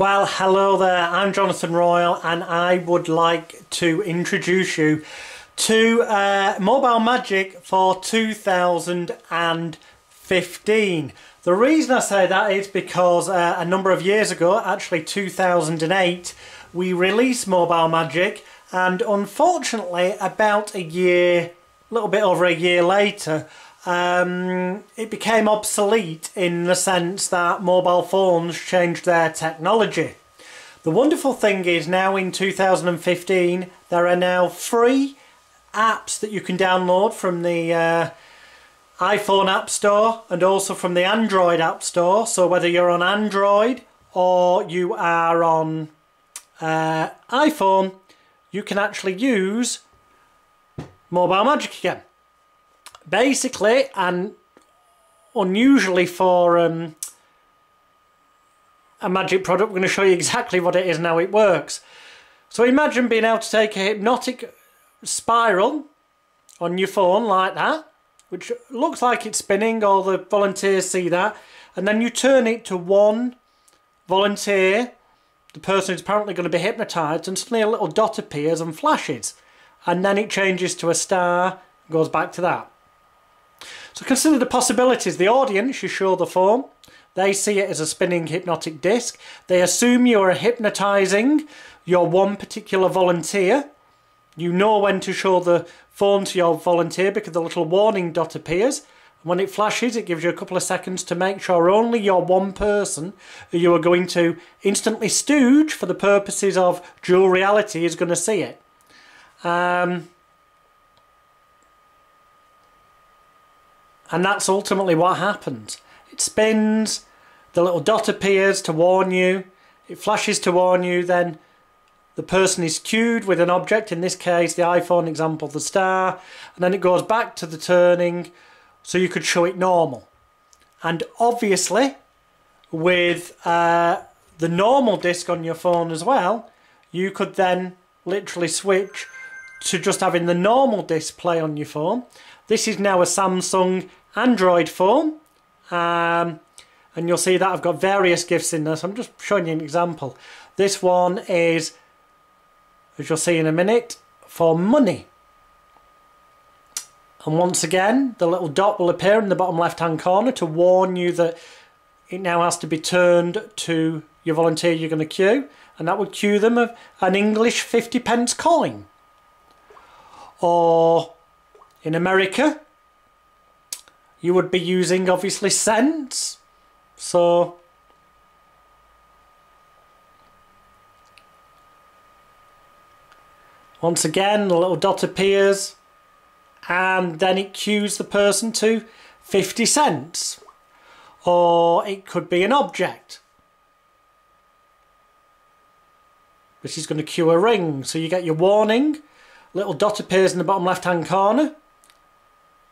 Well, hello there, I'm Jonathan Royal and I would like to introduce you to Mobile Magic for 2015. The reason I say that is because a number of years ago, actually 2008, we released Mobile Magic, and unfortunately about a little bit over a year later, it became obsolete in the sense that mobile phones changed their technology. The wonderful thing is now in 2015 there are now free apps that you can download from the iPhone App Store and also from the Android App Store. So whether you're on Android or you are on iPhone, you can actually use Mobile Magic again. Basically, and unusually for a magic product, we're going to show you exactly what it is and how it works. So imagine being able to take a hypnotic spiral on your phone like that, which looks like it's spinning, all the volunteers see that, and then you turn it to one volunteer, the person who's apparently going to be hypnotised, and suddenly a little dot appears and flashes, and then it changes to a star and goes back to that. So consider the possibilities. The audience, you show the phone, they see it as a spinning hypnotic disc. They assume you are hypnotising your one particular volunteer. You know when to show the phone to your volunteer because the little warning dot appears. And when it flashes, it gives you a couple of seconds to make sure only your one person who you are going to instantly stooge for the purposes of dual reality is going to see it. And that's ultimately what happens. It spins, the little dot appears to warn you, it flashes to warn you, then the person is cued with an object, in this case the iPhone example, the star, and then it goes back to the turning, so you could show it normal. And obviously, with the normal disc on your phone as well, you could then literally switch to just having the normal display on your phone. This is now a Samsung Android phone, and you'll see that I've got various GIFs in there, so I'm just showing you an example. This one is, as you'll see in a minute, for money. And once again, the little dot will appear in the bottom left hand corner to warn you that it now has to be turned to your volunteer you're going to queue, and that would queue them an English 50p coin. Or in America, you would be using obviously cents. So once again the little dot appears and then it cues the person to 50 cents. Or it could be an object. This is going to cue a ring, so you get your warning. Little dot appears in the bottom left hand corner,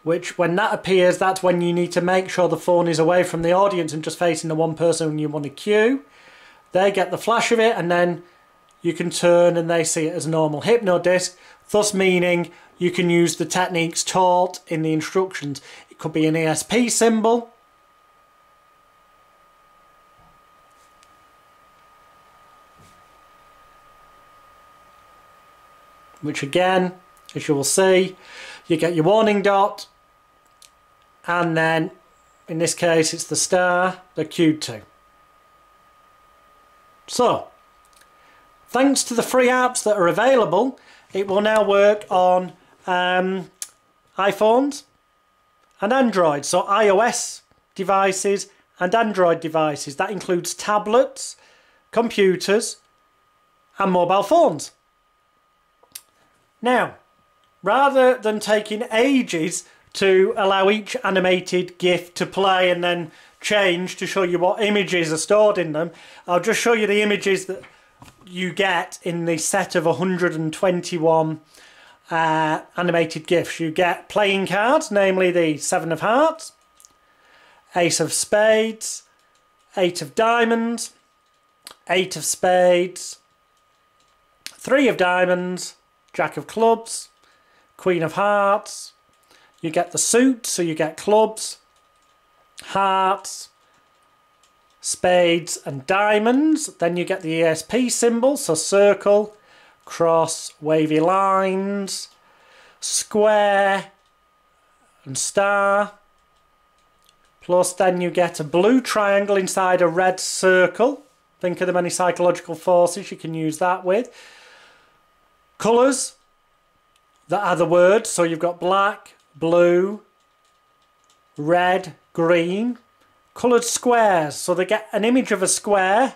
which when that appears, that's when you need to make sure the phone is away from the audience and just facing the one person you want to cue. They get the flash of it and then you can turn and they see it as a normal hypno disc, thus meaning you can use the techniques taught in the instructions. It could be an ESP symbol, which again, as you will see, you get your warning dot, and then in this case it's the star they're cued to. So thanks to the free apps that are available, it will now work on iPhones and Android, so iOS devices and Android devices. That includes tablets, computers and mobile phones. Now, rather than taking ages to allow each animated GIF to play and then change to show you what images are stored in them, I'll just show you the images that you get in the set of 121 animated GIFs. You get playing cards, namely the 7 of hearts, Ace of spades, 8 of diamonds, 8 of spades, 3 of diamonds, Jack of clubs, Queen of hearts. You get the suit, so you get clubs, hearts, spades and diamonds. Then you get the ESP symbol, so circle, cross, wavy lines, square and star. Plus then you get a blue triangle inside a red circle. Think of the many psychological forces you can use that with. Colours that are the words, so you've got black, blue, red, green. Coloured squares, so they get an image of a square,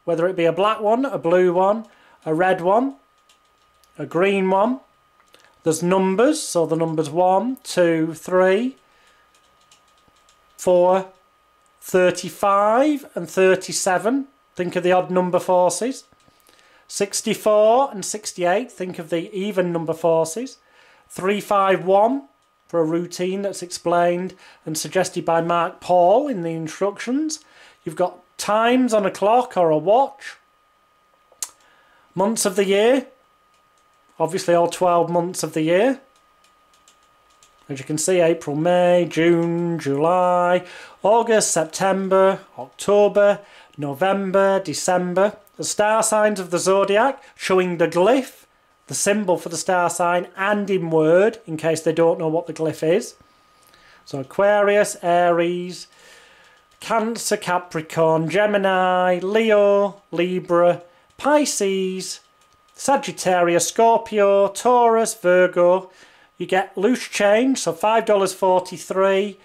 whether it be a black one, a blue one, a red one, a green one. There's numbers, so the numbers 1, 2, 3, 4, 35 and 37. Think of the odd number forces. 64 and 68. Think of the even number forces. 351 for a routine that's explained and suggested by Mark Paul in the instructions. You've got times on a clock or a watch. Months of the year. Obviously all 12 months of the year. As you can see, April, May, June, July, August, September, October, November, December. The star signs of the zodiac showing the glyph, the symbol for the star sign, and in word, in case they don't know what the glyph is. So Aquarius, Aries, Cancer, Capricorn, Gemini, Leo, Libra, Pisces, Sagittarius, Scorpio, Taurus, Virgo. You get loose change, so $5.43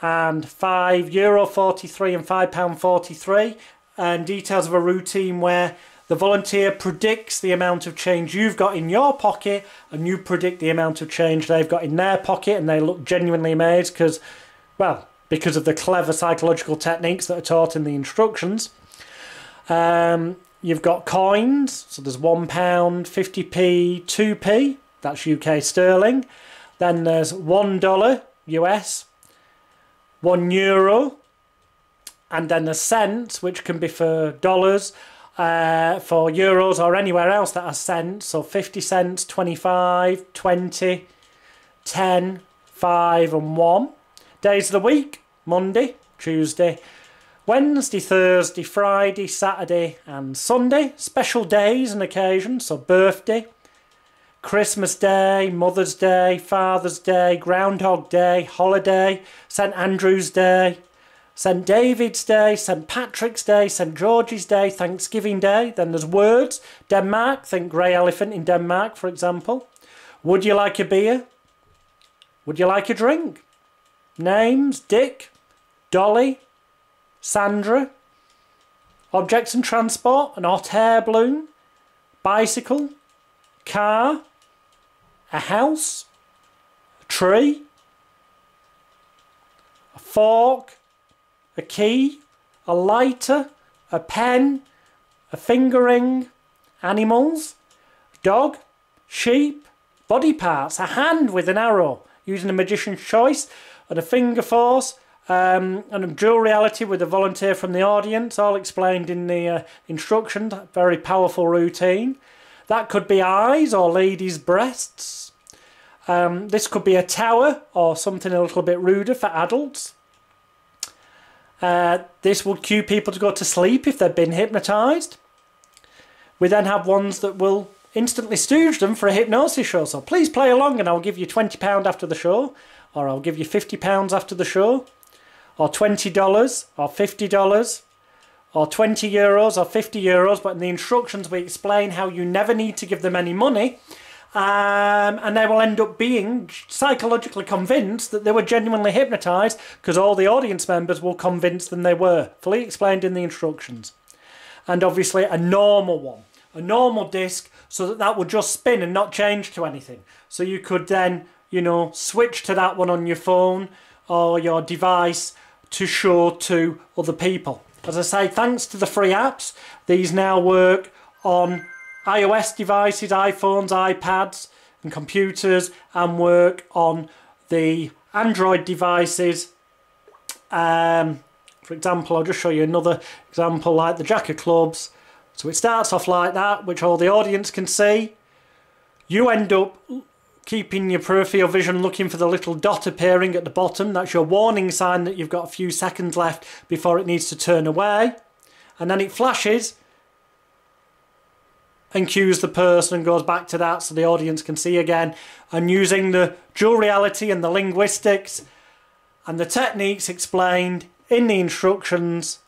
and €5.43 and £5.43, and details of a routine where the volunteer predicts the amount of change you've got in your pocket and you predict the amount of change they've got in their pocket, and they look genuinely amazed because, well, because of the clever psychological techniques that are taught in the instructions. You've got coins, so there's £1, 50p, 2p, that's UK sterling. Then there's $1 US, €1, and then the cents, which can be for dollars, for euros or anywhere else that has cents, so 50 cents, 25, 20, 10, 5 and 1. Days of the week, Monday, Tuesday, Wednesday, Thursday, Friday, Saturday and Sunday. Special days and occasions, so birthday, Christmas Day, Mother's Day, Father's Day, Groundhog Day, holiday, St Andrew's Day, St David's Day, St Patrick's Day, St George's Day, Thanksgiving Day. Then there's words. Denmark, think grey elephant in Denmark, for example. Would you like a beer? Would you like a drink? Names, Dick, Dolly, Sandra. Objects and transport, an hot air balloon, bicycle, car, a house, a tree, a fork, a key, a lighter, a pen, a finger ring, animals, dog, sheep, body parts, a hand with an arrow using a magician's choice, and a finger force, and a dual reality with a volunteer from the audience, all explained in the instructions. Very powerful routine. That could be eyes or ladies' breasts. This could be a tower or something a little bit ruder for adults. This would cue people to go to sleep if they've been hypnotised. We then have ones that will instantly stooge them for a hypnosis show. So please play along and I'll give you £20 after the show, or I'll give you £50 after the show, or $20 or $50 or €20 or €50. But in the instructions we explain how you never need to give them any money. And they will end up being psychologically convinced that they were genuinely hypnotised, because all the audience members will convince them they were. Fully explained in the instructions. And obviously a normal one, a normal disc, so that that would just spin and not change to anything. So you could then, you know, switch to that one on your phone or your device to show to other people. As I say, thanks to the free apps, these now work on iOS devices, iPhones, iPads and computers, and work on the Android devices. For example, I'll just show you another example, like the Jack of Clubs. So it starts off like that, which all the audience can see. You end up keeping your peripheral vision looking for the little dot appearing at the bottom. That's your warning sign that you've got a few seconds left before it needs to turn away. And then it flashes and cues the person and goes back to that so the audience can see again. And using the dual reality and the linguistics and the techniques explained in the instructions,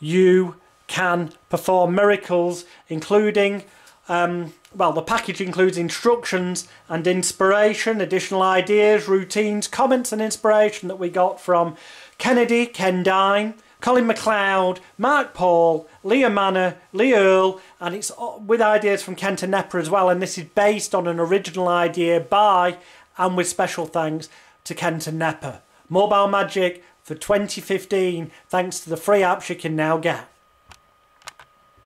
you can perform miracles, including, well, the package includes instructions and inspiration, additional ideas, routines, comments and inspiration that we got from Kennedy, Ken Dine, Colin MacLeod, Mark Paul, Leah Manor, Lee Earle, and it's with ideas from Kenta Nepper as well, and this is based on an original idea by and with special thanks to Kenta Nepper. Mobile Magic for 2015, thanks to the free apps you can now get.